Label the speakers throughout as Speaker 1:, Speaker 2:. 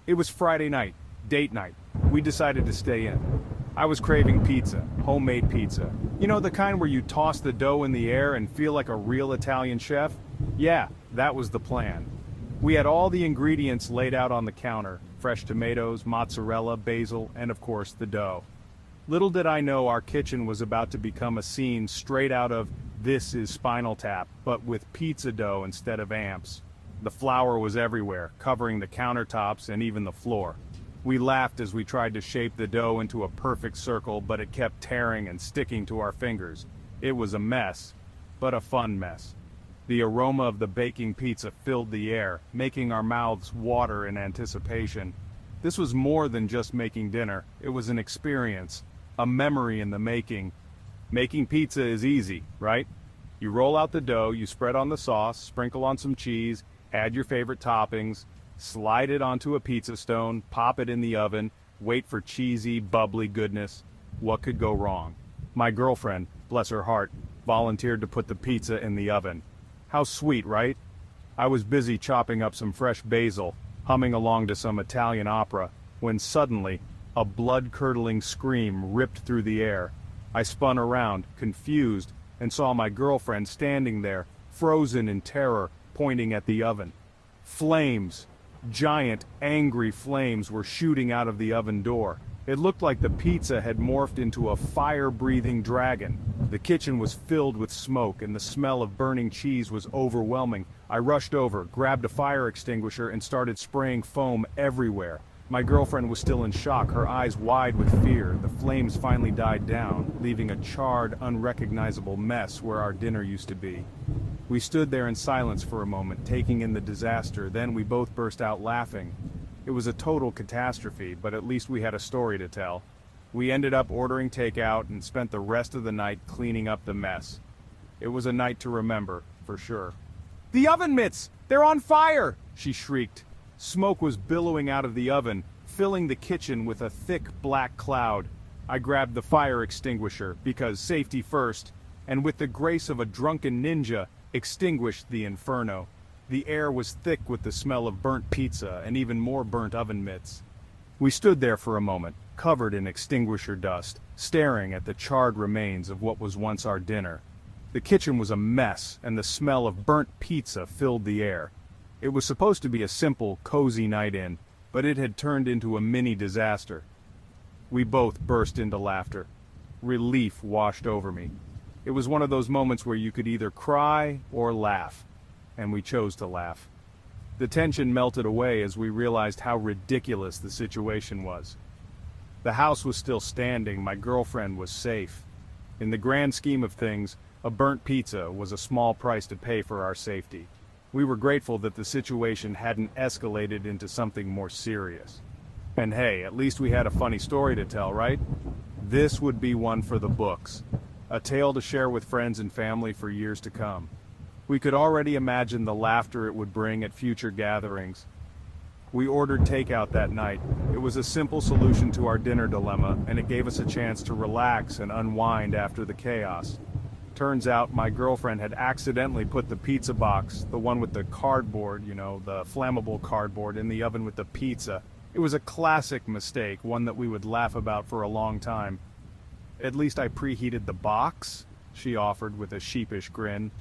Speaker 1: It was Friday night, date night. We decided to stay in. I was craving pizza, homemade pizza. You know, the kind where you toss the dough in the air and feel like a real Italian chef? Yeah, that was the plan. We had all the ingredients laid out on the counter: fresh tomatoes, mozzarella, basil, and of course the dough. Little did I know our kitchen was about to become a scene straight out of This Is Spinal Tap, but with pizza dough instead of amps. The flour was everywhere, covering the countertops and even the floor. We laughed as we tried to shape the dough into a perfect circle, but it kept tearing and sticking to our fingers. It was a mess, but a fun mess. The aroma of the baking pizza filled the air, making our mouths water in anticipation. This was more than just making dinner. It was an experience, a memory in the making. Making pizza is easy, right? You roll out the dough, you spread on the sauce, sprinkle on some cheese, add your favorite toppings, slide it onto a pizza stone, pop it in the oven, wait for cheesy, bubbly goodness. What could go wrong? My girlfriend, bless her heart, volunteered to put the pizza in the oven. How sweet, right? I was busy chopping up some fresh basil, humming along to some Italian opera, when suddenly, a blood-curdling scream ripped through the air. I spun around, confused, and saw my girlfriend standing there, frozen in terror, pointing at the oven. Flames, giant, angry flames were shooting out of the oven door. It looked like the pizza had morphed into a fire-breathing dragon. The kitchen was filled with smoke, and the smell of burning cheese was overwhelming. I rushed over, grabbed a fire extinguisher, and started spraying foam everywhere. My girlfriend was still in shock, her eyes wide with fear. The flames finally died down, leaving a charred, unrecognizable mess where our dinner used to be. We stood there in silence for a moment, taking in the disaster, then we both burst out laughing. It was a total catastrophe, but at least we had a story to tell. We ended up ordering takeout and spent the rest of the night cleaning up the mess. It was a night to remember, for sure. "The oven mitts! They're on fire!" she shrieked. Smoke was billowing out of the oven, filling the kitchen with a thick black cloud. I grabbed the fire extinguisher, because safety first, and with the grace of a drunken ninja, extinguished the inferno. The air was thick with the smell of burnt pizza and even more burnt oven mitts. We stood there for a moment, covered in extinguisher dust, staring at the charred remains of what was once our dinner. The kitchen was a mess, and the smell of burnt pizza filled the air. It was supposed to be a simple, cozy night in, but it had turned into a mini disaster. We both burst into laughter. Relief washed over me. It was one of those moments where you could either cry or laugh, and we chose to laugh. The tension melted away as we realized how ridiculous the situation was. The house was still standing, my girlfriend was safe. In the grand scheme of things, a burnt pizza was a small price to pay for our safety. We were grateful that the situation hadn't escalated into something more serious. And hey, at least we had a funny story to tell, right? This would be one for the books. A tale to share with friends and family for years to come. We could already imagine the laughter it would bring at future gatherings. We ordered takeout that night. It was a simple solution to our dinner dilemma, and it gave us a chance to relax and unwind after the chaos. Turns out my girlfriend had accidentally put the pizza box, the one with the cardboard, the flammable cardboard, in the oven with the pizza. It was a classic mistake, one that we would laugh about for a long time. "At least I preheated the box," she offered with a sheepish grin.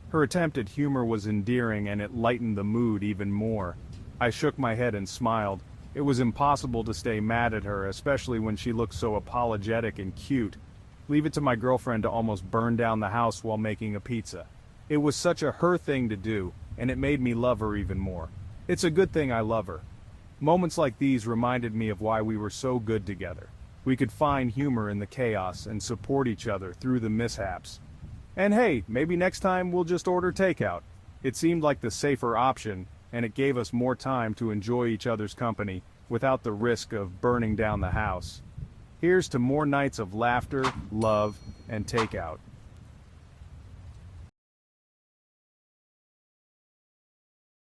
Speaker 1: Her attempt at humor was endearing, and it lightened the mood even more. I shook my head and smiled. It was impossible to stay mad at her, especially when she looked so apologetic and cute. Leave it to my girlfriend to almost burn down the house while making a pizza. It was such a her thing to do, and it made me love her even more. It's a good thing I love her. Moments like these reminded me of why we were so good together. We could find humor in the chaos and support each other through the mishaps. And hey, maybe next time we'll just order takeout. It seemed like the safer option, and it gave us more time to enjoy each other's company without the risk of burning down the house. Here's to more nights of laughter, love, and takeout.